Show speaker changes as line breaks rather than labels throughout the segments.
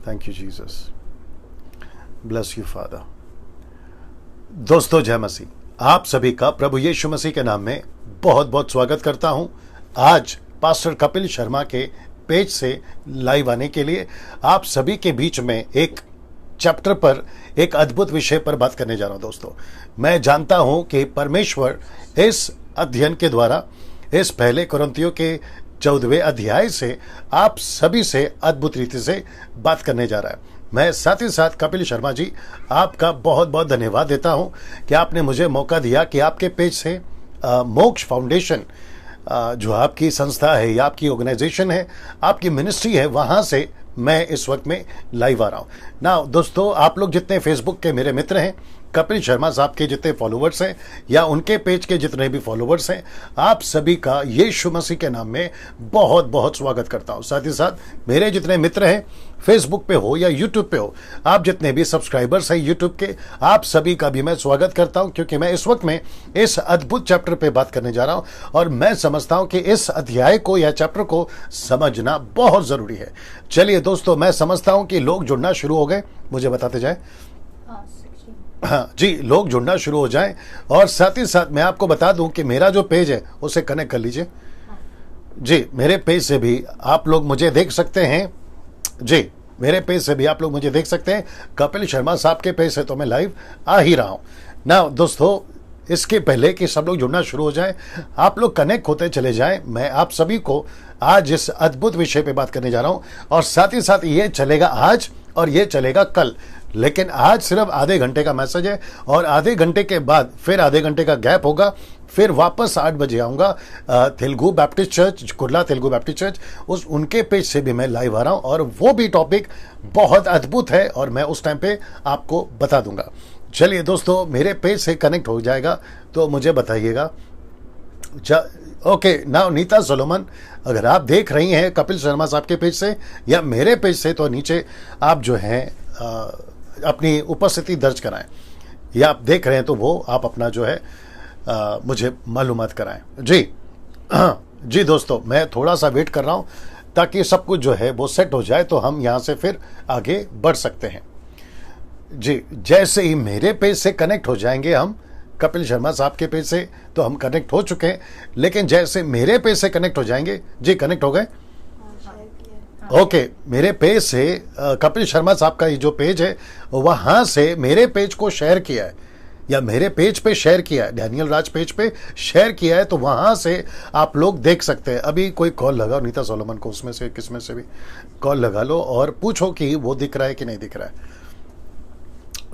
Thank you Jesus, bless you father. दोस्तों जय मसीह, आप सभी का प्रभु यीशु मसीह के नाम में बहुत बहुत स्वागत करता हूं। आज पास्टर कपिल शर्मा के पेज से लाइव आने के लिए आप सभी के बीच में एक चैप्टर पर, एक अद्भुत विषय पर बात करने जा रहा हूं। दोस्तों मैं जानता हूं कि परमेश्वर इस अध्ययन के द्वारा, इस पहले कुरिन्थियों के 14वें अध्याय से आप सभी से अद्भुत रीति से बात करने जा रहा है। मैं साथ ही साथ कपिल शर्मा जी आपका बहुत बहुत धन्यवाद देता हूं कि आपने मुझे मौका दिया कि आपके पेज से मोक्ष फाउंडेशन, जो आपकी संस्था है या आपकी ऑर्गेनाइजेशन है, आपकी मिनिस्ट्री है, वहां से मैं इस वक्त में लाइव आ रहा हूं ना। दोस्तों आप लोग जितने फेसबुक के मेरे मित्र हैं, कपिल शर्मा साहब के जितने फॉलोवर्स हैं या उनके पेज के जितने भी फॉलोवर्स हैं, आप सभी का यीशु मसीह के नाम में बहुत बहुत स्वागत करता हूं। साथ ही साथ मेरे जितने मित्र हैं फेसबुक पे हो या यूट्यूब पे हो, आप जितने भी सब्सक्राइबर्स हैं यूट्यूब के, आप सभी का भी मैं स्वागत करता हूं, क्योंकि मैं इस वक्त में इस अद्भुत चैप्टर पे बात करने जा रहा हूं और मैं समझता हूं कि इस अध्याय को या चैप्टर को समझना बहुत जरूरी है। चलिए दोस्तों, मैं समझता हूं कि लोग जुड़ना शुरू हो गए, मुझे बताते जाए। हाँ जी, लोग जुड़ना शुरू हो जाएं। और साथ ही साथ मैं आपको बता दूं कि मेरा जो पेज है उसे कनेक्ट कर लीजिए जी। मेरे पेज से भी आप लोग मुझे देख सकते हैं जी, मेरे पेज से भी आप लोग मुझे देख सकते हैं। कपिल शर्मा साहब के पेज से तो मैं लाइव आ ही रहा हूं ना। दोस्तों इसके पहले कि सब लोग जुड़ना शुरू हो जाएं, आप लोग कनेक्ट होते चले जाएं। मैं आप सभी को आज इस अद्भुत विषय पे बात करने जा रहा हूं और साथ ही साथ ये चलेगा आज और ये चलेगा कल, लेकिन आज सिर्फ आधे घंटे का मैसेज है और आधे घंटे के बाद फिर आधे घंटे का गैप होगा। फिर वापस 8 बजे आऊँगा Telugu Baptist Church, Kurla Telugu Baptist Church, उनके पेज से भी मैं लाइव आ रहा हूँ और वो भी टॉपिक बहुत अद्भुत है और मैं उस टाइम पे आपको बता दूंगा। चलिए दोस्तों, मेरे पेज से कनेक्ट हो जाएगा तो मुझे बताइएगा। ओके नाउ नीता सोलोमन, अगर आप देख रही हैं कपिल शर्मा साहब के पेज से या मेरे पेज से, तो नीचे आप जो हैं अपनी उपस्थिति दर्ज कराएं, या आप देख रहे हैं तो वो आप अपना जो है मुझे मालूमात कराएं जी। जी दोस्तों, मैं थोड़ा सा वेट कर रहा हूं ताकि सब कुछ जो है वो सेट हो जाए तो हम यहां से फिर आगे बढ़ सकते हैं जी। जैसे ही मेरे पेज से कनेक्ट हो जाएंगे हम, कपिल शर्मा साहब के पेज से तो हम कनेक्ट हो चुके हैं, लेकिन जैसे मेरे पेज से कनेक्ट हो जाएंगे जी, कनेक्ट हो गए ओके। मेरे पेज से कपिल शर्मा साहब का ये जो पेज है वहां से मेरे पेज को शेयर किया है या मेरे पेज पे शेयर किया है, डैनियल राज पेज पे शेयर किया है, तो वहां से आप लोग देख सकते हैं। अभी कोई कॉल लगाओ नीता सोलोमन को, उसमें से किसमें से भी कॉल लगा लो और पूछो कि वो दिख रहा है कि नहीं दिख रहा है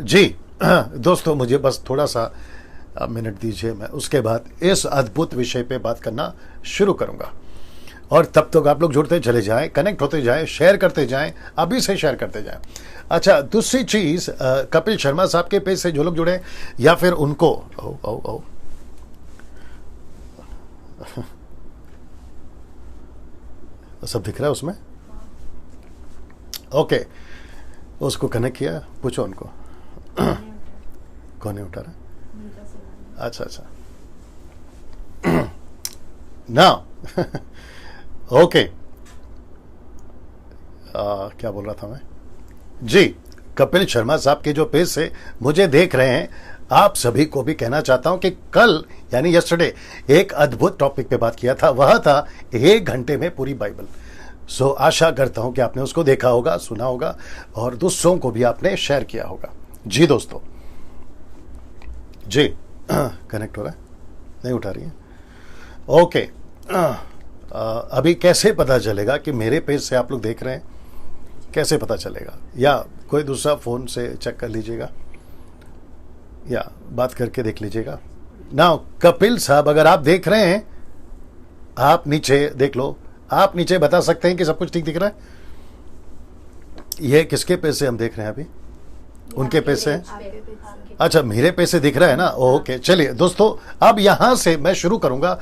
जी। दोस्तों मुझे बस थोड़ा सा मिनट दीजिए, मैं उसके बाद इस अद्भुत विषय पे बात करना शुरू करूंगा और तब तक आप लोग जुड़ते चले जाएं, कनेक्ट होते जाएं, शेयर करते जाएं, अभी से शेयर करते जाएं। अच्छा, दूसरी चीज, कपिल शर्मा साहब के पेज से जो लोग जुड़े या फिर उनको सब दिख रहा है उसमें ओके। उसको कनेक्ट किया, पूछो उनको। कौन नहीं उठा रहा? अच्छा अच्छा ना ओके। क्या बोल रहा था मैं जी। कपिल शर्मा साहब के जो पेज से मुझे देख रहे हैं, आप सभी को भी कहना चाहता हूं कि कल यानी यस्टरडे एक अद्भुत टॉपिक पे बात किया था, वह था 1 घंटे में पूरी बाइबल। सो आशा करता हूं कि आपने उसको देखा होगा, सुना होगा और दूसरों को भी आपने शेयर किया होगा जी। दोस्तों जी कनेक्ट हो रहा है? नहीं उठा रही है ओके। अभी कैसे पता चलेगा कि मेरे पेज से आप लोग देख रहे हैं? कैसे पता चलेगा? या कोई दूसरा फोन से चेक कर लीजिएगा या बात करके देख लीजिएगा ना। कपिल साहब अगर आप देख रहे हैं, आप नीचे देख लो, आप नीचे बता सकते हैं कि सब कुछ ठीक दिख रहा है। ये किसके पेज से हम देख रहे हैं? अभी उनके पेज से। अच्छा, मेरे पेज से दिख रहा है ना, ओके। चलिए दोस्तों, अब यहां से मैं शुरू करूंगा।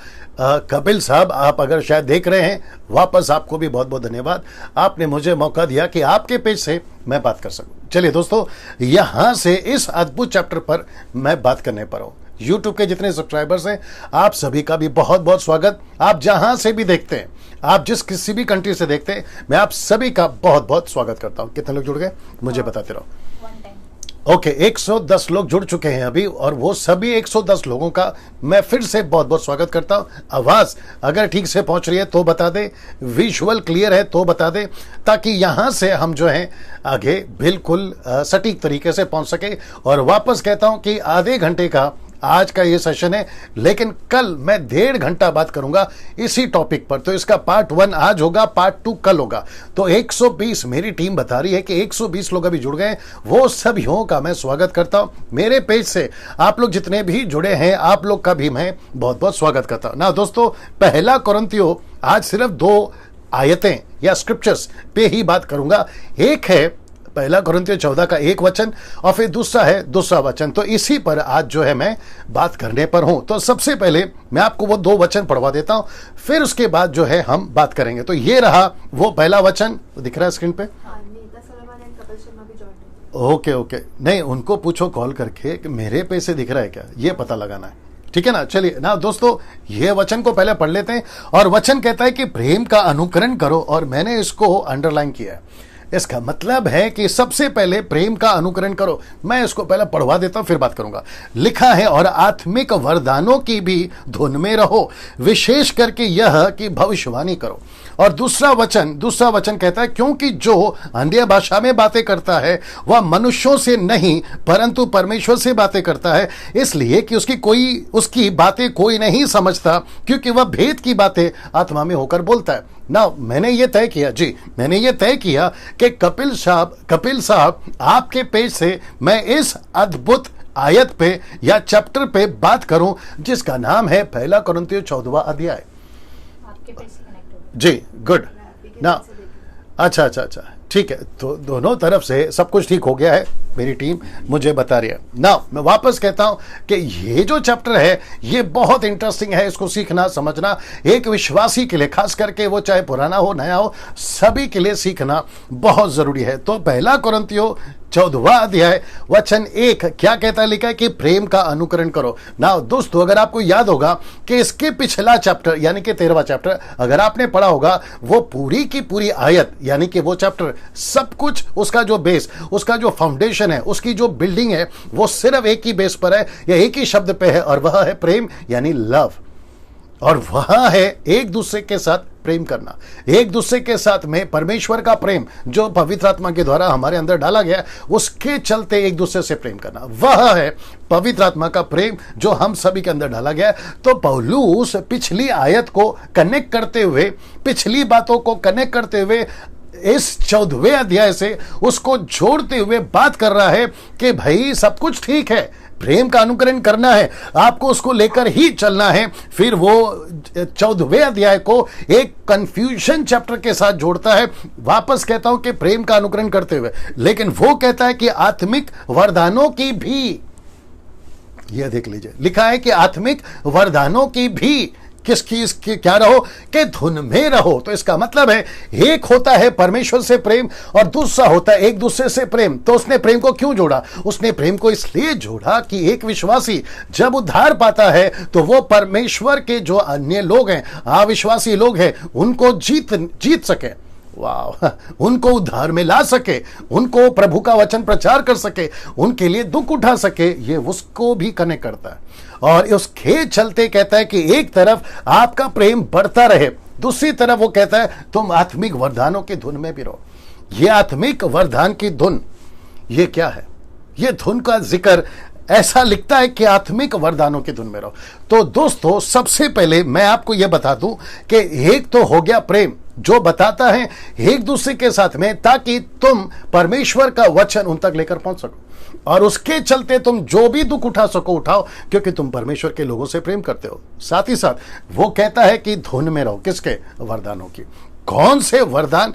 कपिल साहब, आप अगर शायद देख रहे हैं, वापस आपको भी बहुत बहुत धन्यवाद, आपने मुझे मौका दिया कि आपके पेज से मैं बात कर सकूं। चलिए दोस्तों, यहां से इस अद्भुत चैप्टर पर मैं बात करने पर हूं यूट्यूब के जितने सब्सक्राइबर्स हैं, आप सभी का भी बहुत बहुत स्वागत। आप जहां से भी देखते हैं, आप जिस किसी भी कंट्री से देखते हैं, मैं आप सभी का बहुत बहुत स्वागत करता हूं। कितने लोग जुड़ गए मुझे बताते रहो। ओके, 110 लोग जुड़ चुके हैं अभी, और वो सभी 110 लोगों का मैं फिर से बहुत बहुत स्वागत करता हूं। आवाज अगर ठीक से पहुंच रही है तो बता दे, विजुअल क्लियर है तो बता दे, ताकि यहां से हम जो है आगे बिल्कुल सटीक तरीके से पहुंच सके। और वापस कहता हूं कि आधे घंटे का आज का ये सेशन है, लेकिन कल मैं 1.5 घंटा बात करूंगा इसी टॉपिक पर। तो इसका पार्ट 1 आज होगा, पार्ट 2 कल होगा। तो 120 मेरी टीम बता रही है कि 120 लोग अभी जुड़ गए, वो सभी का मैं स्वागत करता हूं। मेरे पेज से आप लोग जितने भी जुड़े हैं, आप लोग का भी मैं बहुत बहुत स्वागत करता हूं ना। दोस्तों, पहला कुरिन्थियों आज सिर्फ 2 आयतें या स्क्रिप्चर्स पे ही बात करूंगा। एक है पहला कुरिन्थियों 14 का 1 वचन, और फिर दूसरा है 2 वचन। तो इसी पर आज जो है मैं बात करने पर हूं। तो सबसे पहले मैं आपको वो 2 वचन पढ़वा देता हूं, फिर उसके बाद जो है हम बात करेंगे। तो ये रहा वो पहला वचन, दिख रहा है स्क्रीन पे। ओके, नहीं उनको पूछो कॉल करके कि मेरे पे से दिख रहा है क्या, ये पता लगाना है, ठीक है ना। चलिए ना दोस्तों, ये वचन को पहले पढ़ लेते हैं। और वचन कहता है कि प्रेम का अनुकरण करो, और मैंने इसको अंडरलाइन किया है। इसका मतलब है कि सबसे पहले प्रेम का अनुकरण करो। मैं इसको पहले पढ़वा देता हूं, फिर बात करूंगा। लिखा है, और आत्मिक वरदानों की भी धुन में रहो, विशेष करके यह कि भविष्यवाणी करो। और दूसरा वचन कहता है, क्योंकि जो अन्य भाषा में बातें करता है वह मनुष्यों से नहीं परंतु परमेश्वर से बातें करता है, इसलिए कि उसकी बातें कोई नहीं समझता, क्योंकि वह भेद की बातें आत्मा में होकर बोलता है ना। मैंने ये तय किया कि कपिल साहब आपके पेज से मैं इस अद्भुत आयत पे या चैप्टर पे बात करूं, जिसका नाम है पहला कुरिन्थियों 14वां अध्याय। आपके पेज से कनेक्ट हो जी, गुड ना। अच्छा, ठीक है। तो दोनों तरफ से सब कुछ ठीक हो गया है, मेरी टीम मुझे बता रही है ना। मैं वापस कहता हूं कि ये जो चैप्टर है ये बहुत इंटरेस्टिंग है। इसको सीखना समझना एक विश्वासी के लिए, खास करके वो चाहे पुराना हो नया हो, सभी के लिए सीखना बहुत जरूरी है। तो पहला कुरिन्थियों 14वां अध्याय वचन 1 क्या कहता है, लिखा है कि प्रेम का अनुकरण करो ना। दोस्तों, अगर आपको याद होगा कि इसके पिछला चैप्टर यानी कि 13वां चैप्टर अगर आपने पढ़ा होगा, वो पूरी की पूरी आयत यानी कि वो चैप्टर सब कुछ, उसका जो बेस, उसका जो फाउंडेशन है, उसकी जो बिल्डिंग है, वो सिर्फ एक ही बेस पर है या एक ही शब्द पे है, और वह है प्रेम यानी लव। और वह है एक दूसरे के साथ प्रेम करना, एक दूसरे के साथ में परमेश्वर का प्रेम जो पवित्र आत्मा के द्वारा हमारे अंदर डाला गया, उसके चलते एक दूसरे से प्रेम करना, वह है पवित्र आत्मा का प्रेम जो हम सभी के अंदर डाला गया। तो पौलुस पिछली आयत को कनेक्ट करते हुए, पिछली बातों को कनेक्ट करते हुए इस 14वें अध्याय से उसको जोड़ते हुए बात कर रहा है कि भाई सब कुछ ठीक है, प्रेम का अनुकरण करना है, आपको उसको लेकर ही चलना है। फिर वो 14वें अध्याय को एक कंफ्यूजन चैप्टर के साथ जोड़ता है। वापस कहता हूं कि प्रेम का अनुकरण करते हुए, लेकिन वो कहता है कि आत्मिक वरदानों की भी, यह देख लीजिए, लिखा है कि आत्मिक वरदानों की भी इसकी क्या रहो कि धुन में रहो। तो इसका मतलब है एक होता है परमेश्वर से प्रेम और दूसरा होता है एक दूसरे से प्रेम। तो उसने प्रेम को क्यों जोड़ा? उसने प्रेम को इसलिए जोड़ा कि एक विश्वासी जब उद्धार पाता है तो वो परमेश्वर के जो अन्य लोग हैं, अविश्वासी लोग हैं, उनको जीत सके, वाह, उनको उद्धार में ला सके, उनको प्रभु का वचन प्रचार कर सके, उनके लिए दुख उठा सके, ये उसको भी कनेक्ट करता है। और उसके चलते कहता है कि एक तरफ आपका प्रेम बढ़ता रहे, दूसरी तरफ वो कहता है तुम आत्मिक वरदानों की धुन में भी रहो। ये आत्मिक वरदान की धुन, ये क्या है? ये धुन का जिक्र ऐसा लिखता है कि आत्मिक वरदानों की धुन में रहो। तो दोस्तों, सबसे पहले मैं आपको यह बता दूं कि एक तो हो गया प्रेम जो बताता है एक दूसरे के साथ में, ताकि तुम परमेश्वर का वचन उन तक लेकर पहुंच सको और उसके चलते तुम जो भी दुख उठा सको उठाओ, क्योंकि तुम परमेश्वर के लोगों से प्रेम करते हो। साथ ही साथ वो कहता है कि धुन में रहो, किसके? वरदानों की। कौन से वरदान?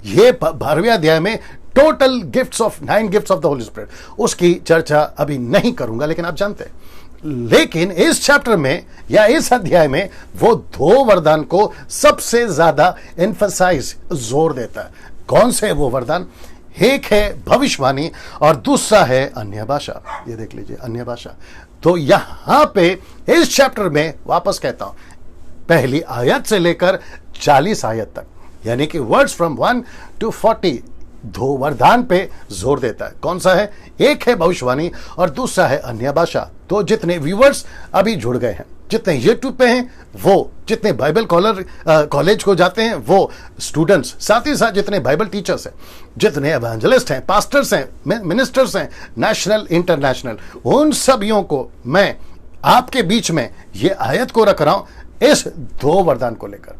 ये 12वें अध्याय में total gifts of 9 gifts of the Holi spirit, उसकी चर्चा अभी नहीं करूंगा, लेकिन आप जानते हैं। लेकिन इस चैप्टर में या इस अध्याय में वो 2 वरदान को सबसे ज्यादा एम्फसाइज, जोर देता है। कौन से वो वरदान? एक है भविष्यवाणी और दूसरा है अन्य भाषा। ये देख लीजिए, अन्य भाषा। तो यहां पे इस चैप्टर में वापस कहता हूं, पहली आयत से लेकर 40 आयत तक, यानी कि वर्ड्स फ्रॉम 1 to 40 दो वरदान पे जोर देता है। कौन सा है? एक है भविष्यवाणी और दूसरा है अन्य भाषा। तो जितने व्यूअर्स अभी जुड़ गए हैं, जितने यूट्यूब पे हैं वो, जितने बाइबल कॉलेज को जाते हैं वो स्टूडेंट्स, साथ ही साथ जितने बाइबल टीचर्स हैं, जितने एवेंजलिस्ट हैं, पास्टर्स हैं, मिनिस्टर्स हैं, नेशनल इंटरनेशनल, उन सभियों को मैं आपके बीच में ये आयत को रख रहा हूं इस दो वरदान को लेकर।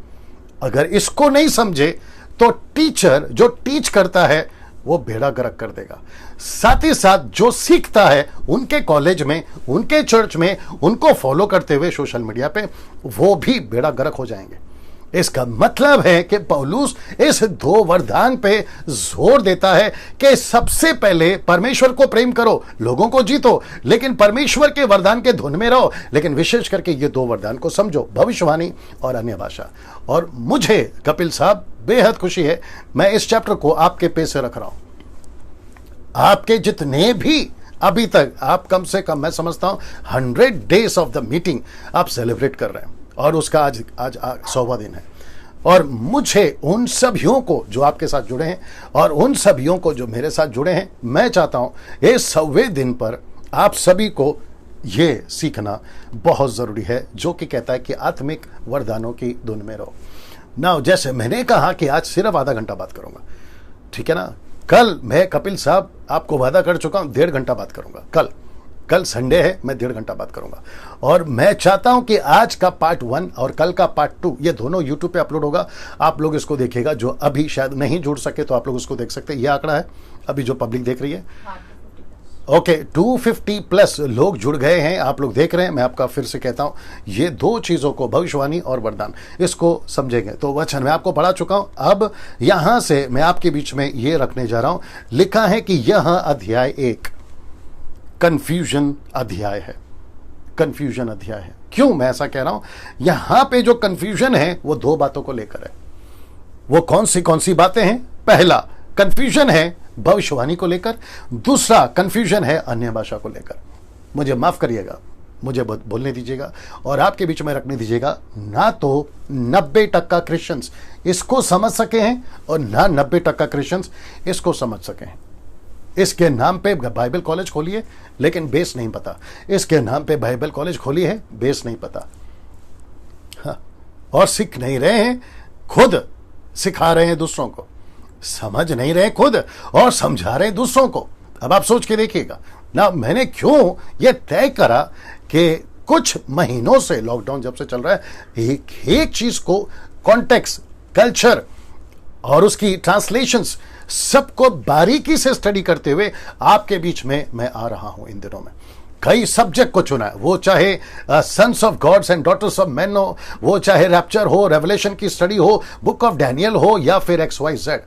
अगर इसको नहीं समझे तो टीचर जो टीच करता है वो बेड़ा गर्क कर देगा। साथ ही साथ जो सीखता है उनके कॉलेज में, उनके चर्च में, उनको फॉलो करते हुए सोशल मीडिया पे, वो भी बेड़ा गर्क हो जाएंगे। इसका मतलब है कि पौलुस इस दो वरदान पे जोर देता है कि सबसे पहले परमेश्वर को प्रेम करो, लोगों को जीतो, लेकिन परमेश्वर के वरदान के धुन में रहो, लेकिन विशेष करके ये दो वरदान को समझो, भविष्यवाणी और अन्य भाषा। और मुझे कपिल साहब बेहद खुशी है, मैं इस चैप्टर को आपके पेज से रख रहा हूं। आपके जितने भी अभी तक आप कम से कम मैं समझता हूं 100 डेज ऑफ द मीटिंग आप सेलिब्रेट कर रहे हैं और उसका आज 100वां दिन है। और मुझे उन सभियों को जो आपके साथ जुड़े हैं और उन सभियों को जो मेरे साथ जुड़े हैं, मैं चाहता हूं इस 100वें दिन पर आप सभी को ये सीखना बहुत जरूरी है, जो कि कहता है कि आत्मिक वरदानों की धुन में रहो। ना जैसे मैंने कहा कि आज सिर्फ आधा घंटा बात करूंगा, ठीक है ना। कल मैं कपिल साहब आपको वादा कर चुका हूं 1.5 घंटा बात करूंगा। कल संडे है, मैं 1.5 घंटा बात करूंगा। और मैं चाहता हूं कि आज का पार्ट 1 और कल का पार्ट 2 ये दोनों यूट्यूब पे अपलोड होगा, आप लोग इसको देखिएगा। जो अभी शायद नहीं जुड़ सके तो आप लोग उसको देख सकते हैं। ये आंकड़ा है अभी जो पब्लिक देख रही है। ओके, 250+ लोग जुड़ गए हैं, आप लोग देख रहे हैं। मैं आपका फिर से कहता हूं, ये दो चीजों को, भविष्यवाणी और वरदान, इसको समझेंगे। तो वचन मैं आपको पढ़ा चुका हूं, अब यहां से मैं आपके बीच में ये रखने जा रहा हूं। लिखा है कि यह अध्याय 1 कंफ्यूजन अध्याय है। कंफ्यूजन अध्याय है। क्यों मैं ऐसा कह रहा हूं? यहां पे जो कंफ्यूजन है वो दो बातों को लेकर है। वो कौन सी बातें हैं? पहला कंफ्यूजन है भविष्यवाणी को लेकर, दूसरा कंफ्यूजन है अन्य भाषा को लेकर। मुझे माफ करिएगा, मुझे बोलने दीजिएगा और आपके बीच में रखने दीजिएगा। ना तो 90% क्रिश्चियंस इसको समझ सके हैं और ना 90% क्रिश्चियंस इसको समझ सके हैं। इसके नाम पे बाइबल कॉलेज खोलिए लेकिन बेस नहीं पता, इसके नाम पे बाइबल कॉलेज खोली है, बेस नहीं पता। हाँ, और सीख नहीं रहे हैं, खुद सिखा रहे हैं दूसरों को, समझ नहीं रहे खुद और समझा रहे हैं दूसरों को। अब आप सोच के देखिएगा ना, मैंने क्यों ये तय करा कि कुछ महीनों से, लॉकडाउन जब से चल रहा है, एक चीज को कॉन्टेक्स्ट, कल्चर और उसकी ट्रांसलेशंस सबको बारीकी से स्टडी करते हुए आपके बीच में मैं आ रहा हूं। इन दिनों में कई सब्जेक्ट को चुना है, वो चाहे sons of gods and daughters of man हो, वो चाहे रैप्चर हो, रेवलेशन की स्टडी हो, बुक ऑफ डैनियल हो, या फिर XYZ।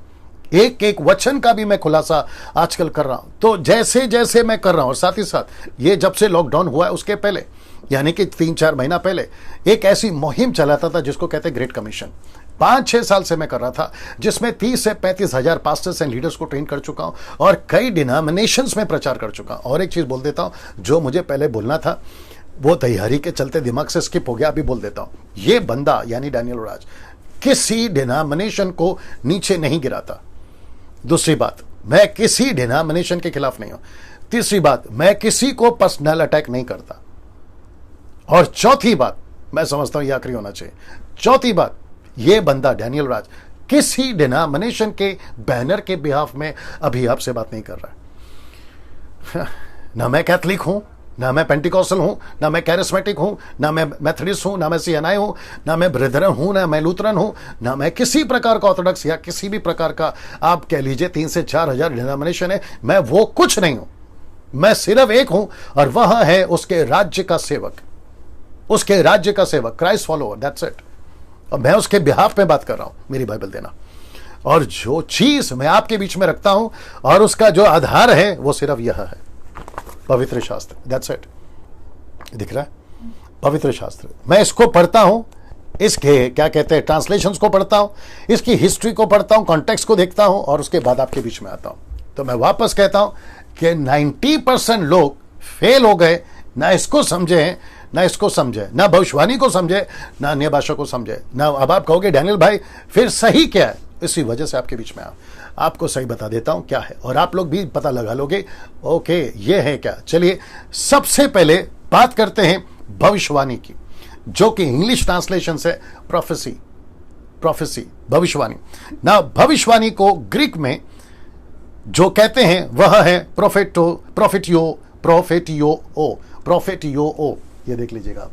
एक एक वचन का भी मैं खुलासा आजकल कर रहा हूं। तो जैसे जैसे मैं कर रहा हूं, और साथ ही साथ ये जब से लॉकडाउन हुआ है उसके पहले, यानी कि 3-4 महीना पहले, एक ऐसी मुहिम चलाता था जिसको कहते हैं ग्रेट कमीशन। 5-6 साल से मैं कर रहा था, जिसमें 30 से 35 हजार पास्टर्स एंड लीडर्स को ट्रेन कर चुका हूं और कई डिनोमिनेशंस में प्रचार कर चुका हूं। और एक चीज बोल देता हूं, जो मुझे पहले बोलना था वो तैयारी के चलते दिमाग से स्किप हो गया, अभी बोल देता हूं। ये बंदा यानी डैनियल राज किसी डिनोमिनेशन को नीचे नहीं गिराता। दूसरी बात, मैं किसी डिनोमिनेशन के खिलाफ नहीं हूं। तीसरी बात, मैं किसी को पर्सनल अटैक नहीं करता। और चौथी बात, मैं समझता हूं यह आखिरी होना चाहिए, चौथी बात, ये बंदा डैनियल राज किसी डिनोमिनेशन के बैनर के बिहाफ में अभी आपसे बात नहीं कर रहा है। ना मैं कैथलिक हूं, ना मैं पेंटिकॉस्टल हूं, ना मैं कैरिस्मेटिक हूं, ना मैं मेथोडिस्ट हूं, ना मैं CNI हूं, ना मैं ब्रेदरन हूं, ना मैं लूथरन हूं, ना मैं किसी प्रकार का ऑर्थोडॉक्स या किसी भी प्रकार का, आप कह लीजिए 3 से 4 हजार डिनोमिनेशन है, मैं वो कुछ नहीं हूं। मैं सिर्फ एक हूं और वह है उसके राज्य का सेवक, उसके राज्य का सेवक, क्राइस्ट फॉलोअर, दैट्स इट। और मैं उसके बिहाफ में बात कर रहा हूं, मेरी बाइबल देना। और जो चीज मैं आपके बीच में रखता हूं और उसका जो आधार है वो सिर्फ यह है, पवित्र शास्त्र, दैट्स इट। दिख रहा है? पवित्र शास्त्र। मैं इसको पढ़ता हूं, इसके क्या कहते हैं ट्रांसलेशंस को पढ़ता हूं, इसकी हिस्ट्री को पढ़ता हूं, कॉन्टेक्स्ट को देखता हूं और उसके बाद आपके बीच में आता हूं। तो मैं वापस कहता हूं कि 90% लोग फेल हो गए ना इसको समझे, ना इसको समझे, ना भविष्यवाणी को समझे, ना अन्य भाषा को समझे, ना। अब आप कहोगे डैनियल भाई फिर सही क्या है, इसी वजह से आपके बीच में आपको सही बता देता हूं क्या है, और आप लोग भी पता लगा लोगे ओके ये है क्या। चलिए सबसे पहले बात करते हैं भविष्यवाणी की, जो कि इंग्लिश ट्रांसलेशन से प्रोफेसी भविष्यवाणी ना। भविष्यवाणी को ग्रीक में जो कहते हैं वह है प्रोफेटियो, ये देख लीजिएगा,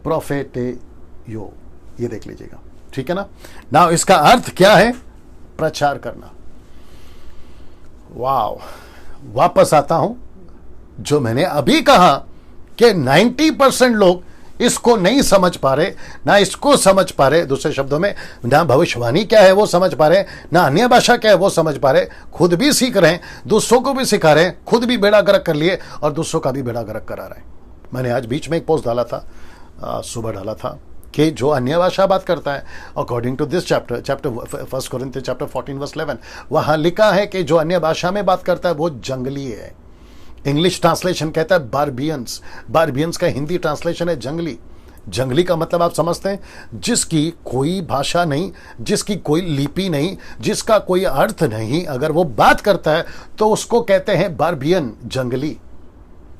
प्रोफेटियो, ये देख लीजिएगा, ठीक है ना। इसका अर्थ क्या है? प्रचार करना। वाव, वापस आता हूं, जो मैंने अभी कहा कि 90% लोग इसको नहीं समझ पा रहे, ना इसको समझ पा रहे। दूसरे शब्दों में, ना भविष्यवाणी क्या है वो समझ पा रहे, ना अन्य भाषा क्या है वो समझ पा रहे। खुद भी सीख रहे हैं, दूसरों को भी सिखा रहे हैं, खुद भी बेड़ा गर्क कर लिए और दूसरों का भी बेड़ा गर्क करा रहे हैं। मैंने आज बीच में एक पोस्ट डाला था, सुबह डाला था, कि जो अन्य भाषा बात करता है, according to this chapter 1 Corinthians chapter 14 verse 11, वहां लिखा है कि जो अन्य भाषा में बात करता है वो जंगली है। इंग्लिश ट्रांसलेशन कहता है बारबियंस का हिंदी ट्रांसलेशन है जंगली। जंगली का मतलब आप समझते हैं, जिसकी कोई भाषा नहीं, जिसकी कोई लिपि नहीं, जिसका कोई अर्थ नहीं, अगर वो बात करता है तो उसको कहते हैं बारबियन, जंगली।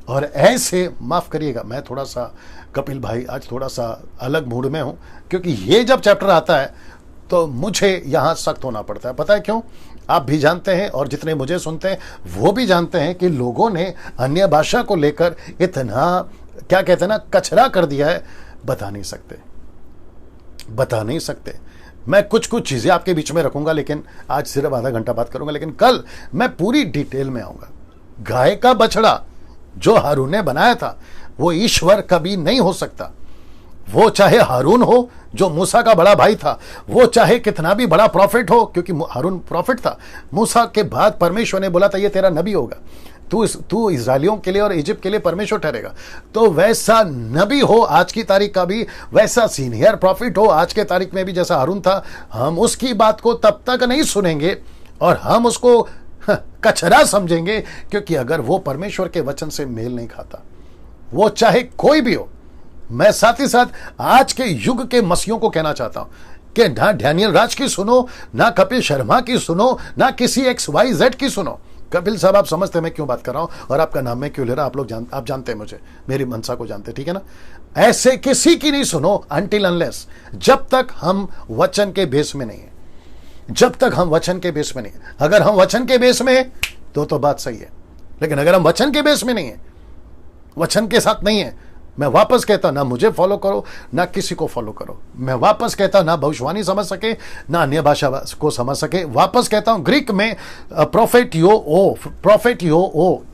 और ऐसे, माफ करिएगा मैं थोड़ा सा, कपिल भाई आज थोड़ा सा अलग मूड में हूं, क्योंकि ये जब चैप्टर आता है तो मुझे यहां सख्त होना पड़ता है। पता है क्यों? आप भी जानते हैं और जितने मुझे सुनते हैं वो भी जानते हैं कि लोगों ने अन्य भाषा को लेकर इतना, क्या कहते हैं ना, कचरा कर दिया है, बता नहीं सकते। मैं कुछ चीजें आपके बीच में रखूंगा, लेकिन आज सिर्फ आधा घंटा बात करूंगा, लेकिन कल मैं पूरी डिटेल में आऊंगा। गाय का बछड़ा जो हारून ने बनाया था वो ईश्वर कभी नहीं हो सकता। वो चाहे हारून हो जो मूसा का बड़ा भाई था, वो चाहे कितना भी बड़ा प्रॉफिट हो, क्योंकि हारून प्रॉफिट था। मूसा के बाद परमेश्वर ने बोला था ये तेरा नबी होगा, तू इजराइलियों के लिए और इजिप्ट के लिए परमेश्वर ठहरेगा। तो वैसा नबी हो आज की तारीख का भी, वैसा सीनियर प्रॉफिट हो आज के तारीख में भी जैसा हारून था, हम उसकी बात को तब तक नहीं सुनेंगे और हम उसको कचरा समझेंगे, क्योंकि अगर वो परमेश्वर के वचन से मेल नहीं खाता, वो चाहे कोई भी हो। मैं साथ ही साथ आज के युग के मसीहों को कहना चाहता हूं कि ना डैनियल राज की सुनो, ना कपिल शर्मा की सुनो, ना किसी XYZ की सुनो। कपिल साहब आप समझते हैं मैं क्यों बात कर रहा हूं और आपका नाम मैं क्यों ले रहा हूं, आप जानते हैं मुझे, मेरी मनसा को जानते हैं, ठीक है ना। ऐसे किसी की नहीं सुनो अनटिल अनलेस, जब तक हम वचन के बेस में नहीं है, जब तक हम वचन के बेस में नहीं। अगर हम वचन के बेस में है तो बात सही है, लेकिन अगर हम वचन के बेस में नहीं है, वचन के साथ नहीं है, मैं वापस कहता हूं, ना मुझे फॉलो करो ना किसी को फॉलो करो। मैं वापस कहता हूं, ना भविष्यवाणी समझ सके ना अन्य भाषा को समझ सके। वापस कहता हूं, ग्रीक में प्रोफेटियो,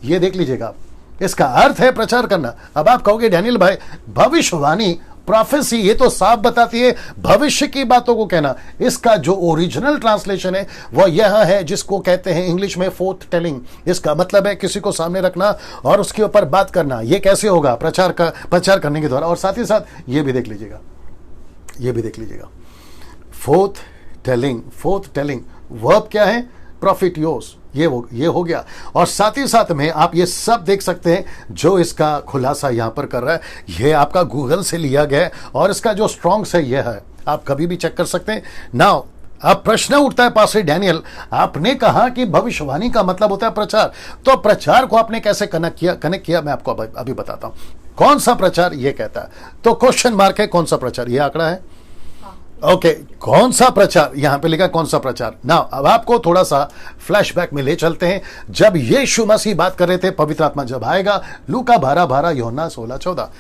ये देख लीजिएगा, इसका अर्थ है प्रचार करना। अब आप कहोगे डैनियल भाई भविष्यवाणी, प्रोफेसी, ये तो साफ बताती है भविष्य की बातों को कहना। इसका जो ओरिजिनल ट्रांसलेशन है वो यह है, जिसको कहते हैं इंग्लिश में फोर्थ टेलिंग। इसका मतलब है किसी को सामने रखना और उसके ऊपर बात करना। ये कैसे होगा? प्रचार करने के द्वारा। और साथ ही साथ ये भी देख लीजिएगा, फोर्थ टेलिंग वर्ब क्या है? प्रॉफिटियोस, ये हो गया। और साथ ही साथ में आप ये सब देख सकते हैं, जो इसका खुलासा यहां पर कर रहा है ये आपका गूगल से लिया गया है और इसका जो स्ट्रॉन्ग्स है यह है, आप कभी भी चेक कर सकते हैं। नाउ अब प्रश्न उठता है, पास्टर डैनियल आपने कहा कि भविष्यवाणी का मतलब होता है प्रचार, तो प्रचार को आपने कैसे कनेक्ट किया? मैं आपको अभी बताता हूं। कौन सा प्रचार ये कहता है, तो क्वेश्चन मार्क है, कौन सा प्रचार, ये आंकड़ा है ओके कौन सा प्रचार, यहां पे लिखा कौन सा प्रचार। ना अब आपको थोड़ा सा फ्लैशबैक में ले चलते हैं, जब यीशु मसीह बात कर रहे थे पवित्र आत्मा जब आएगा, लूका 12:12, यूहन्ना 16:14।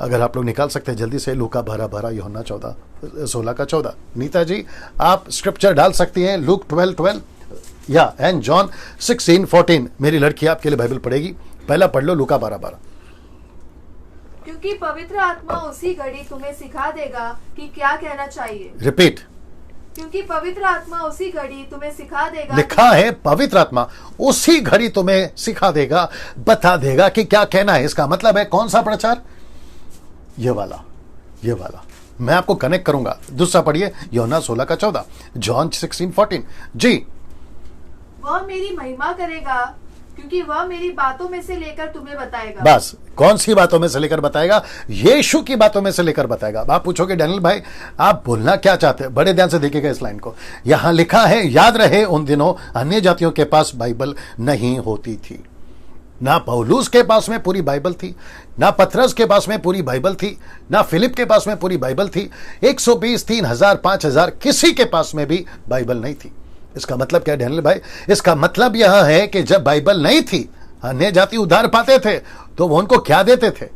अगर आप लोग निकाल सकते हैं जल्दी से, लूका 12:12, यूहन्ना 16:14। नीता जी आप स्क्रिप्चर डाल सकती हैं, लूक 12:12 या एंड जॉन 16:14। मेरी लड़की आपके लिए बाइबल पढ़ेगी, पहला पढ़ लो लूका 12:12।
क्योंकि पवित्र आत्मा उसी घड़ी तुम्हें सिखा देगा कि क्या कहना चाहिए।
रिपीट।
क्योंकि पवित्र आत्मा उसी घड़ी तुम्हें सिखा देगा,
लिखा है पवित्र आत्मा उसी घड़ी तुम्हें सिखा देगा, बता देगा कि क्या कहना है। इसका मतलब है कौन सा प्रचार? ये वाला मैं आपको कनेक्ट करूंगा। दूसरा पढ़िए, यूहन्ना 16:14, जॉन 16:14। जी,
वह मेरी महिमा करेगा क्योंकि वह मेरी बातों में से लेकर तुम्हें बताएगा।
बस कौन सी बातों में से लेकर बताएगा? यीशु की बातों में से लेकर बताएगा। अब आप पूछोगे डैनियल भाई आप बोलना क्या चाहते हैं? बड़े ध्यान से देखिएगा इस लाइन को। यहां लिखा है, याद रहे उन दिनों अन्य जातियों के पास बाइबल नहीं होती थी। ना पौलुस के पास में पूरी बाइबल थी, ना पतरस के पास में पूरी बाइबल थी, ना फिलिप के पास में पूरी बाइबल थी। 120, 3000, 5000 किसी के पास में भी बाइबल नहीं थी। इसका मतलब क्या डैनियल भाई? इसका मतलब यह है कि जब बाइबल नहीं थी, अन्य जाति उद्धार पाते थे तो वो उनको क्या देते थे?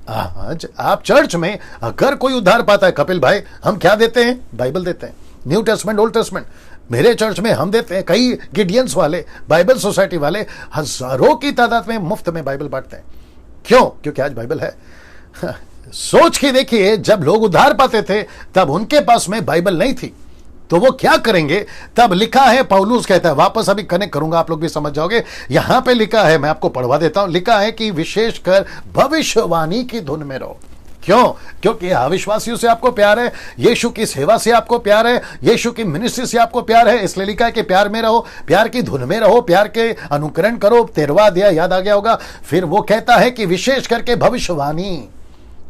आज आप चर्च में अगर कोई उद्धार पाता है कपिल भाई, हम क्या देते हैं? बाइबल देते हैं, न्यू टेस्टमेंट, ओल्ड टेस्टमेंट। मेरे चर्च में हम देते हैं, कई गिडियंस वाले, बाइबल सोसाइटी वाले हजारों की तादाद में मुफ्त में बाइबल बांटते हैं। क्यों? क्योंकि आज बाइबल है। सोच के देखिए, जब लोग उद्धार पाते थे तब उनके पास में बाइबल नहीं थी, तो वो क्या करेंगे? तब लिखा है, पौलुस कहता है, वापस अभी कनेक्ट करूंगा, आप लोग भी समझ जाओगे। यहां पे लिखा है, मैं आपको पढ़वा देता हूं, लिखा है कि विशेषकर भविष्यवाणी की धुन में रहो। क्यों? क्योंकि अविश्वासियों से आपको प्यार है, यीशु की सेवा से आपको प्यार है, यीशु की मिनिस्ट्री से आपको प्यार है, इसलिए लिखा है कि प्यार में रहो, प्यार की धुन में रहो, प्यार के अनुकरण करो। 13वां अध्याय याद आ गया होगा। फिर वो कहता है कि विशेष करके भविष्यवाणी।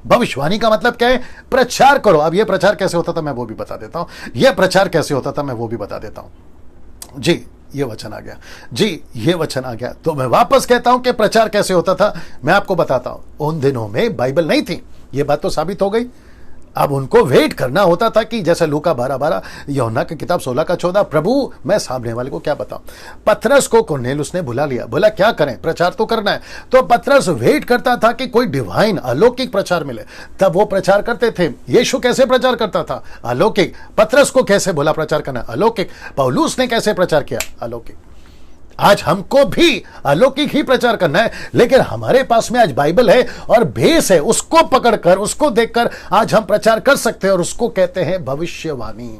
भविष्यवाणी का मतलब क्या है? प्रचार करो। अब यह प्रचार कैसे होता था मैं वो भी बता देता हूं, यह प्रचार कैसे होता था मैं वो भी बता देता हूं। जी ये वचन आ गया, जी ये वचन आ गया। तो मैं वापस कहता हूं कि प्रचार कैसे होता था, मैं आपको बताता हूं। उन दिनों में बाइबल नहीं थी, ये बात तो साबित हो गई। अब उनको वेट करना होता था कि जैसे लूका 12:12, यूहन्ना की किताब 16:14, प्रभु मैं सामने वाले को क्या बताऊं। पतरस को कुरनेलियुस ने बुला लिया, बोला क्या करें, प्रचार तो करना है। तो पतरस वेट करता था कि कोई डिवाइन अलौकिक प्रचार मिले, तब वो प्रचार करते थे। यीशु कैसे प्रचार करता था? अलौकिक। पतरस को कैसे बोला प्रचार करना? अलौकिक। पौलुस ने कैसे प्रचार किया? अलौकिक। आज हमको भी अलौकिक ही प्रचार करना है, लेकिन हमारे पास में आज बाइबल है और बेस है, उसको पकड़कर, उसको देखकर आज हम प्रचार कर सकते हैं, और उसको कहते हैं भविष्यवाणी।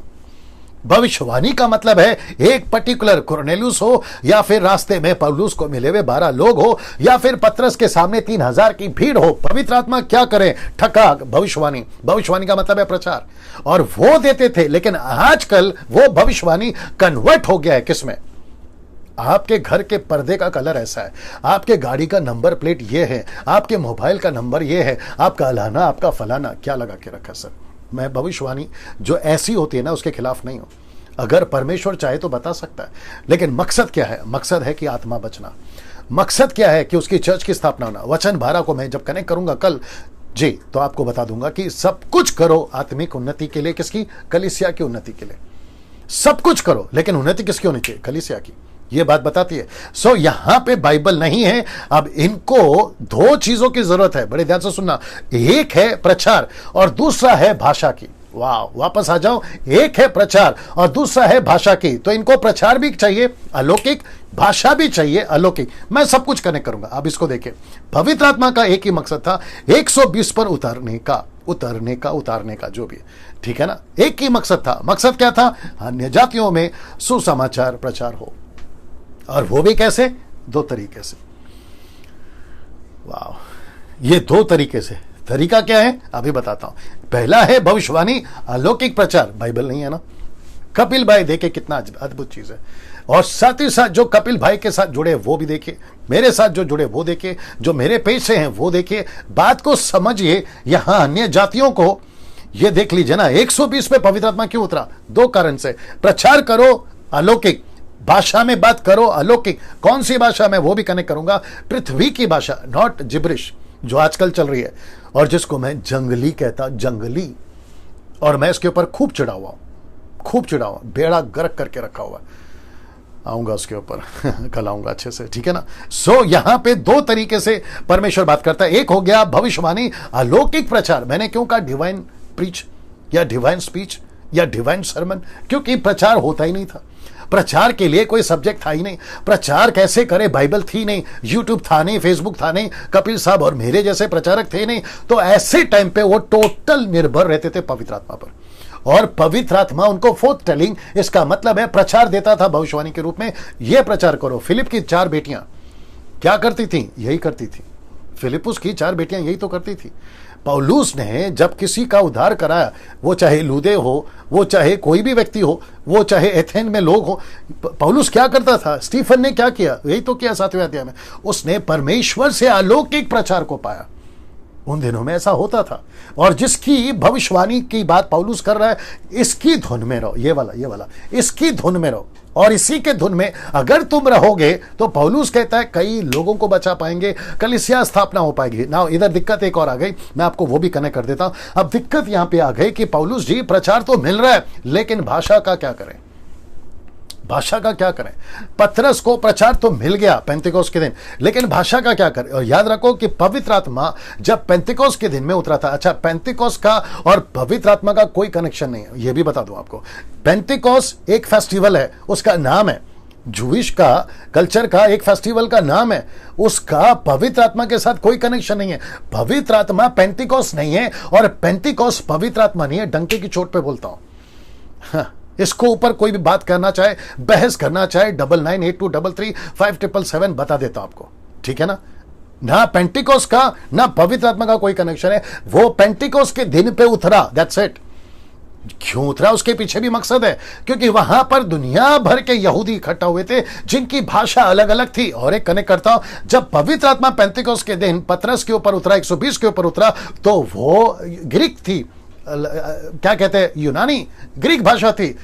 भविष्यवाणी का मतलब है एक पर्टिकुलर कुरनेलियुस हो, या फिर रास्ते में पौलुस को मिले हुए 12 लोग हो, या फिर पतरस के सामने 3000 की भीड़ हो। पवित्र आत्मा क्या करे? ठका भविष्यवाणी। भविष्यवाणी का मतलब है प्रचार, और वो देते थे। लेकिन आजकल वो भविष्यवाणी कन्वर्ट हो गया है किसमें? आपके घर के पर्दे का कलर ऐसा है, आपके गाड़ी का नंबर प्लेट ये है, आपके मोबाइल का नंबर ये है, आपका अलाना, आपका फलाना क्या लगा के रखा? सर मैं भविष्यवाणी जो ऐसी होती है ना उसके खिलाफ नहीं हूं। अगर परमेश्वर चाहे तो बता सकता है, लेकिन मकसद क्या है? मकसद है कि आत्मा बचना। मकसद क्या है? कि उसकी चर्च की स्थापना होना। वचन 12 को मैं जब कनेक्ट करूंगा कल जी, तो आपको बता दूंगा कि सब कुछ करो आत्मिक उन्नति के लिए। किसकी? कलीसिया की उन्नति के लिए। सब कुछ करो, लेकिन उन्नति किसकी होनी चाहिए? कलीसिया की। ये बात बताती है। सो यहां पे बाइबल नहीं है। अब इनको दो चीजों की जरूरत है, बड़े ध्यान से सुनना। एक है प्रचार और दूसरा है भाषा की। वाह, वापस आ जाओ। एक है प्रचार और दूसरा है भाषा की। तो इनको प्रचार भी चाहिए अलौकिक, भाषा भी चाहिए अलौकिक। मैं सब कुछ कनेक्ट करूंगा। अब इसको देखिए, पवित्र आत्मा का एक ही मकसद था, 120 पर उतारने का जो भी, ठीक है ना? एक ही मकसद था। मकसद क्या था? अन्य जातियों में सुसमाचार प्रचार हो, और वो भी कैसे? 2 तरीके से। वाह, ये 2 तरीके से। तरीका क्या है अभी बताता हूं। पहला है भविष्यवाणी, अलौकिक प्रचार। बाइबल नहीं है ना? कपिल भाई देखे कितना अद्भुत चीज है। और साथ ही साथ जो कपिल भाई के साथ जुड़े वो भी देखिए, मेरे साथ जो जुड़े वो देखिए, जो मेरे पेज से हैं वो देखिए। बात को समझिए। यहां अन्य जातियों को ये देख लीजिए ना, 120 पे पवित्र आत्मा क्यों उतरा? 2 कारण से। प्रचार करो अलौकिक, भाषा में बात करो अलौकिक। कौन सी भाषा में? वो भी कनेक्ट करूंगा। पृथ्वी की भाषा, नॉट जिब्रिश जो आजकल चल रही है, और जिसको मैं जंगली कहता, जंगली। और मैं इसके ऊपर खूब चिढ़ा हुआ, बेड़ा गर्क करके रखा हुआ। आऊंगा उसके ऊपर कल आऊंगा अच्छे से, ठीक है ना? सो यहां पे 2 तरीके से परमेश्वर बात करता है। एक हो गया भविष्यवाणी, अलौकिक प्रचार। मैंने क्यों कहा डिवाइन प्रीच या डिवाइन स्पीच या डिवाइन सरमन? क्योंकि प्रचार होता ही नहीं था। प्रचार के लिए कोई सब्जेक्ट था ही नहीं। प्रचार कैसे करे? बाइबल थी नहीं, यूट्यूब था नहीं, फेसबुक था नहीं, कपिल साहब और मेरे जैसे प्रचारक थे नहीं। तो ऐसे टाइम पे वो टोटल निर्भर रहते थे पवित्र आत्मा पर, और पवित्र आत्मा उनको फोर्थ टेलिंग, इसका मतलब है प्रचार देता था भविष्यवाणी के रूप में। ये प्रचार करो। फिलिप की 4 बेटियां क्या करती थी? यही करती थी। फिलिपुस की 4 बेटियां यही तो करती थी। पौलुस ने जब किसी का उद्धार कराया, वो चाहे लूदे हो, वो चाहे कोई भी व्यक्ति हो, वो चाहे एथेन में लोग हो, पौलुस क्या करता था? स्टीफन ने क्या किया? यही तो किया 7वें अध्याय में। उसने परमेश्वर से अलौकिक प्रचार को पाया। उन दिनों में ऐसा होता था। और जिसकी भविष्यवाणी की बात पौलुस कर रहा है, इसकी धुन में रहो, ये वाला इसकी धुन में रहो, और इसी के धुन में अगर तुम रहोगे तो पौलुस कहता है कई लोगों को बचा पाएंगे, कलीसिया स्थापना हो पाएगी ना। इधर दिक्कत एक और आ गई, मैं आपको वो भी कनेक्ट कर देता हूं। अब दिक्कत यहां पे आ गई कि पौलुस जी प्रचार तो मिल रहा है, लेकिन भाषा का क्या करें? भाषा का क्या करें? पतरस को प्रचार तो मिल गया पेंतिकोस्त के दिन, लेकिन भाषा का क्या करें? और याद रखो कि पवित्र आत्मा जब पेंतिकोस्त के दिन में उतरा था। अच्छा, पेंतिकोस्त का और पवित्र आत्मा का कोई कनेक्शन नहीं है, यह भी बता दूं आपको। पेंतिकोस्त एक फेस्टिवल है, उसका नाम है, जूविश का कल्चर का एक फेस्टिवल का नाम है, उसका पवित्र आत्मा के साथ कोई कनेक्शन नहीं है। पवित्र आत्मा पेंतिकोस्त नहीं है, और पेंतिकोस्त पवित्र आत्मा नहीं है। डंके की चोट पे बोलता हूं। हाँ, इसको ऊपर कोई भी बात करना चाहे, बहस करना चाहे, 9982333577 बता देता हूं आपको, ठीक है ना? ना पेंटिकोस का ना पवित्र आत्मा का कोई कनेक्शन है। वो पेंटिकोस के दिन पे उतरा, दैट्स इट। क्यों उतरा उसके पीछे भी मकसद है, क्योंकि वहां पर दुनिया भर के यहूदी इकट्ठा हुए थे जिनकी भाषा अलग अलग थी। और एक कनेक्ट करता हूं, जब पवित्र आत्मा पेंटिकोस के दिन पतरस के ऊपर उतरा, 120 के ऊपर उतरा, तो वो ग्रीक थी, क्या कहते हैं, यूनानी ग्रीक भाषा थी।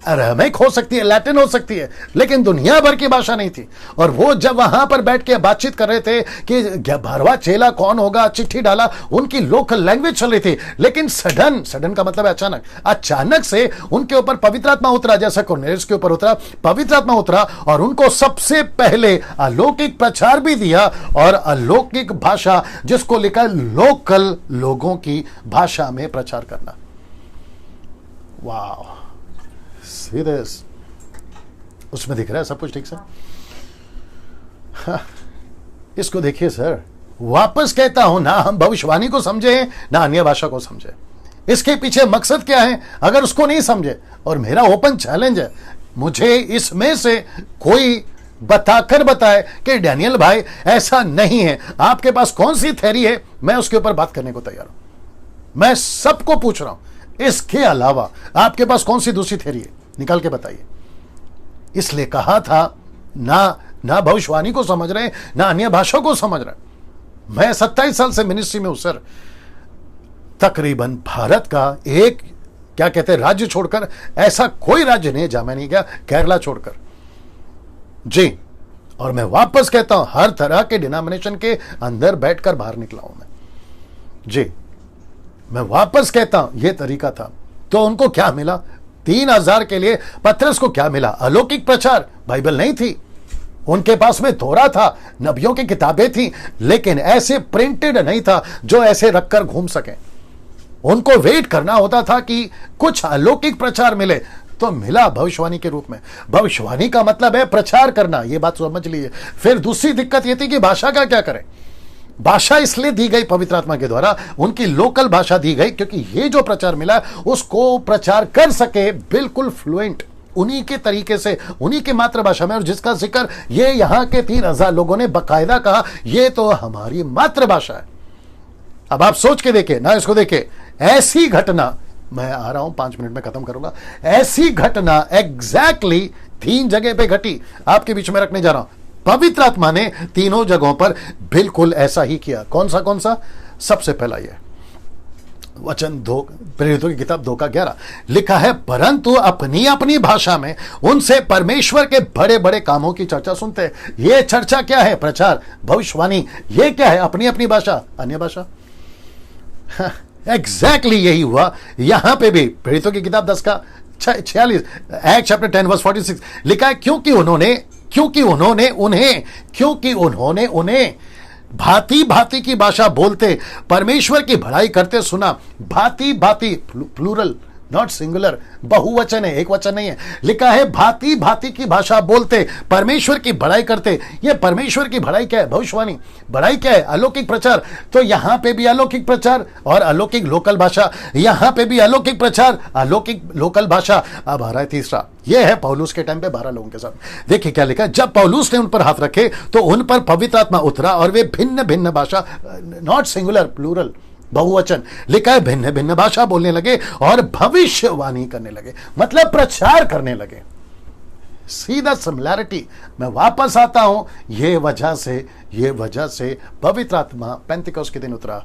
अरामीक हो सकती है, लैटिन हो सकती है, लेकिन दुनिया भर की भाषा नहीं थी। और वो जब वहां पर बैठ के बातचीत कर रहे थे कि 12वां चेला कौन होगा, चिट्ठी डाला, उनकी लोकल लैंग्वेज चल रही थी। लेकिन सडन का मतलब है अचानक से उनके ऊपर पवित्र आत्मा उतरा, जैसा कुरनेलियुस के ऊपर उतरा, पवित्र आत्मा उतरा, और उनको सबसे पहले अलौकिक प्रचार भी दिया। और अलौकिक भाषा, जिसको लिखा लोकल लोगों की भाषा में प्रचार करना। वाह, उसमें दिख रहा है सब कुछ ठीक से? हाँ, इसको देखिए सर, वापस कहता हूं, ना हम भविष्यवाणी को समझे ना अन्य भाषा को समझे। इसके पीछे मकसद क्या है अगर उसको नहीं समझे? और मेरा ओपन चैलेंज है, मुझे इसमें से कोई बताकर बताए कि डैनियल भाई ऐसा नहीं है। आपके पास कौन सी थ्योरी है, मैं उसके ऊपर बात करने को तैयार हूं। मैं सबको पूछ रहा हूं, इसके अलावा आपके पास कौन सी दूसरी थ्योरी है, निकाल के बताइए। इसलिए कहा था, ना भविष्यवाणी को समझ रहे, ना अन्य भाषा को समझ रहे। मैं 27 साल से मिनिस्ट्री में हूं सर। तकरीबन भारत का एक, क्या कहते हैं, राज्य छोड़कर ऐसा कोई राज्य नहीं जहां मैं नहीं गया, केरला छोड़कर जी। और मैं वापस कहता हूं, हर तरह के डिनोमिनेशन के अंदर बैठकर बाहर निकला हूं मैं जी। मैं वापस कहता हूं, यह तरीका था। तो उनको क्या मिला? 3000 के लिए पतरस को क्या मिला? अलौकिक प्रचार। बाइबल नहीं थी उनके पास में, तोरा था, नबियों की किताबें थी, लेकिन ऐसे प्रिंटेड नहीं था जो ऐसे रखकर घूम सके। उनको वेट करना होता था कि कुछ अलौकिक प्रचार मिले, तो मिला भविष्यवाणी के रूप में। भविष्यवाणी का मतलब है प्रचार करना, यह बात समझ लीजिए। फिर दूसरी दिक्कत यह थी कि भाषा का क्या करें। भाषा इसलिए दी गई पवित्र आत्मा के द्वारा, उनकी लोकल भाषा दी गई, क्योंकि ये जो प्रचार मिला उसको प्रचार कर सके बिल्कुल फ्लुएंट, उन्हीं के तरीके से, उन्हीं की मातृभाषा में। और जिसका जिक्र ये यहां के 3000 लोगों ने बकायदा कहा, ये तो हमारी मातृभाषा है। अब आप सोच के देखें ना, इसको देखें, ऐसी घटना, मैं आ रहा हूं 5 मिनट में खत्म करूंगा, ऐसी घटना एग्जैक्टली 3 जगह पे घटी, आपके बीच में रखने जा रहा हूं। पवित्र आत्मा ने तीनों जगहों पर बिल्कुल ऐसा ही किया। कौन सा? सबसे पहला यह वचन 2 प्रेरितों की किताब 2:11 लिखा है, परंतु अपनी अपनी भाषा में उनसे परमेश्वर के बड़े बड़े कामों की चर्चा सुनते हैं। यह चर्चा क्या है? प्रचार, भविष्यवाणी। यह क्या है? अपनी अपनी भाषा, अन्य भाषा। एग्जैक्टली यही हुआ यहां पे भी। प्रेरितों की किताब 10:46, एक्ट चैप्टर 10 वर्स 46 लिखा है, क्योंकि उन्होंने उन्हें भांति भांति की भाषा बोलते परमेश्वर की भलाई करते सुना। भांति भांति, प्लूरल नॉट सिंगुलर, बहुवचन है, एक वचन नहीं है। लिखा है भांति भांति की भाषा बोलते परमेश्वर की बड़ाई करते। ये परमेश्वर की बड़ाई क्या है? भविष्यवाणी। बड़ाई क्या है? अलौकिक प्रचार। तो यहां पे भी अलौकिक प्रचार और अलौकिक लोकल भाषा, यहां पे भी अलौकिक प्रचार, अलौकिक लोकल भाषा। अब आ रहा है तीसरा, यह है पौलुस के टाइम पे 12 लोगों के साथ। देखिए क्या लिखा है, जब पौलुस ने उन पर हाथ रखे तो उन पर पवित्र आत्मा उतरा और वे भिन्न भिन्न भाषा, नॉट सिंगुलर, प्लूरल, बहुवचन लिखा है, भिन्न भिन्न भाषा बोलने लगे और भविष्यवाणी करने लगे, मतलब प्रचार करने लगे। सीधा सिमिलैरिटी। मैं वापस आता हूं, ये वजह से पवित्र आत्मा पेंतिकोस्त के दिन उतरा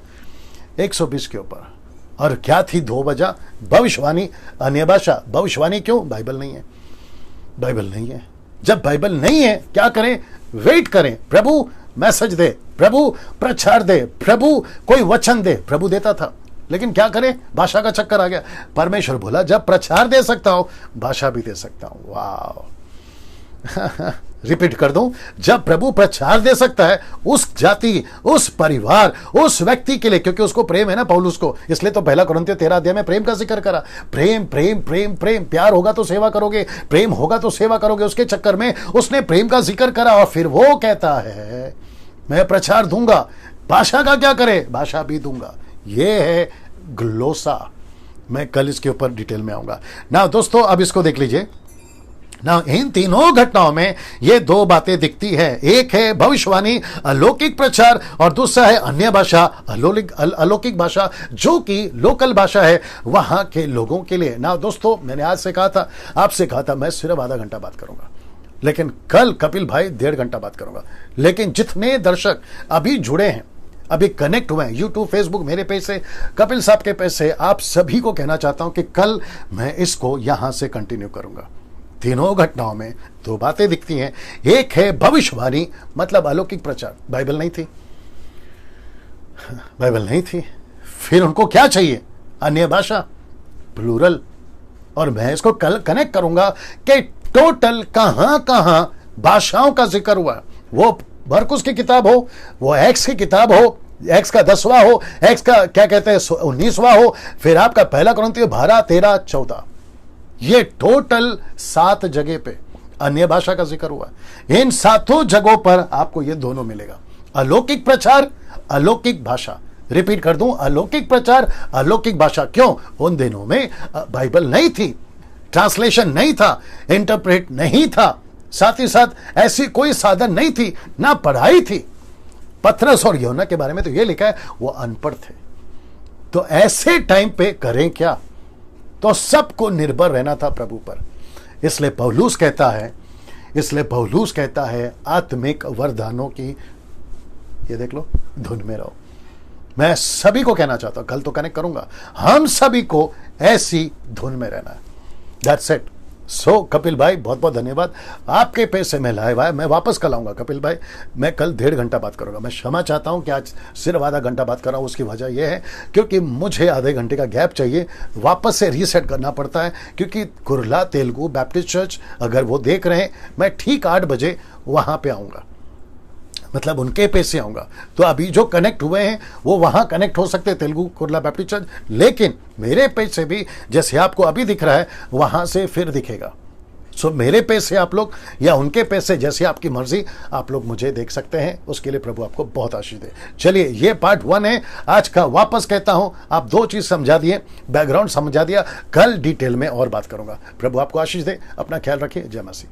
120 के ऊपर। और क्या थी दो वजह? भविष्यवाणी, अन्य भाषा। भविष्यवाणी क्यों? बाइबल नहीं है, बाइबल नहीं है। जब बाइबल नहीं है क्या करें? वेट करें, प्रभु मैसेज दे, प्रभु प्रचार दे, प्रभु कोई वचन दे। प्रभु देता था, लेकिन क्या करें? भाषा का चक्कर आ गया। परमेश्वर बोला जब प्रचार दे सकता हूं, भाषा भी दे सकता हूं। वाह रिपीट कर दूं, जब प्रभु प्रचार दे सकता है उस जाति, उस परिवार, उस व्यक्ति के लिए, क्योंकि उसको प्रेम है ना पौलुस को, इसलिए तो 1 कुरिन्थियों 13 अध्याय में प्रेम का जिक्र करा। प्रेम प्रेम प्रेम प्रेम, प्यार होगा तो सेवा करोगे, प्रेम होगा तो सेवा करोगे। उसके चक्कर में उसने प्रेम का जिक्र करा और फिर वो कहता है मैं प्रचार दूंगा। भाषा का क्या करे? भाषा भी दूंगा। ये है ग्लोसा। मैं कल इसके ऊपर डिटेल में आऊंगा ना दोस्तों। अब इसको देख लीजिए ना, इन तीनों घटनाओं में ये दो बातें दिखती है। एक है भविष्यवाणी, अलौकिक प्रचार, और दूसरा है अन्य भाषा, अलौकिक भाषा, जो कि लोकल भाषा है वहां के लोगों के लिए। ना दोस्तों, मैंने आज से कहा था, आपसे कहा था मैं सिर्फ आधा घंटा बात करूंगा, लेकिन कल कपिल भाई 1.5 घंटा बात करूंगा। लेकिन जितने दर्शक अभी जुड़े हैं, अभी कनेक्ट हुए हैं यूट्यूब, फेसबुक, मेरे पेज से, कपिल साहब के पेज से, आप सभी को कहना चाहता हूं कि कल मैं इसको यहां से कंटिन्यू करूंगा। तीनों घटनाओं में दो बातें दिखती हैं। एक है भविष्यवाणी, मतलब अलौकिक प्रचार। बाइबल नहीं थी, बाइबल नहीं थी। फिर उनको क्या चाहिए? अन्य भाषा, प्लूरल। और मैं इसको कल कनेक्ट करूंगा कि टोटल कहां कहां भाषाओं का जिक्र हुआ। वो मरकुस की किताब हो, वो एक्स की किताब हो, एक्स का 10वां हो, एक्स का क्या कहते हैं 19वां हो, फिर आपका 1 कुरिन्थियों 12, 13, 14, ये टोटल 7 जगह पे अन्य भाषा का जिक्र हुआ। इन 7 जगहों पर आपको ये दोनों मिलेगा, अलौकिक प्रचार, अलौकिक भाषा। रिपीट कर दूं, अलौकिक प्रचार, अलौकिक भाषा। क्यों? उन दिनों में बाइबल नहीं थी, ट्रांसलेशन नहीं था, इंटरप्रेट नहीं था, साथ ही साथ ऐसी कोई साधन नहीं थी, ना पढ़ाई थी। पतरस और यूहन्ना के बारे में तो ये लिखा है वो अनपढ़ थे। तो ऐसे टाइम पे करें क्या? तो सबको निर्भर रहना था प्रभु पर। इसलिए पौलुस कहता है आत्मिक वरदानों की, ये देख लो, धुन में रहो। मैं सभी को कहना चाहता हूं, कल तो कनेक्ट करूंगा, हम सभी को ऐसी धुन में रहना है। That's it. सो कपिल भाई बहुत बहुत धन्यवाद, आपके पैसे में लाए हुआ है। मैं वापस कल आऊंगा कपिल भाई, मैं कल 1.5 घंटा बात करूंगा। मैं क्षमा चाहता हूं कि आज सिर्फ आधा घंटा बात कर रहा हूं। उसकी वजह यह है क्योंकि मुझे आधे घंटे का गैप चाहिए, वापस से रीसेट करना पड़ता है। क्योंकि कुर्ला तेलुगु बैप्टिस्ट चर्च अगर वो देख रहे हैं, मैं ठीक 8 बजे वहां पे आऊंगा, मतलब उनके पेज से आऊंगा। तो अभी जो कनेक्ट हुए हैं वो वहां कनेक्ट हो सकते हैं, तेलुगु कुर्ला बैप्टिस्ट चर्च, लेकिन मेरे पेज से भी जैसे आपको अभी दिख रहा है वहां से फिर दिखेगा। सो मेरे पेज से आप लोग या उनके पेज से, जैसे आपकी मर्जी, आप लोग मुझे देख सकते हैं। उसके लिए प्रभु आपको बहुत आशीष दे। चलिए, ये पार्ट 1 है आज का। वापस कहता हूं, आप 2 चीज समझा दिए, बैकग्राउंड समझा दिया, कल डिटेल में और बात करूंगा। प्रभु आपको आशीष दे। अपना ख्याल रखिए। जय मसीह।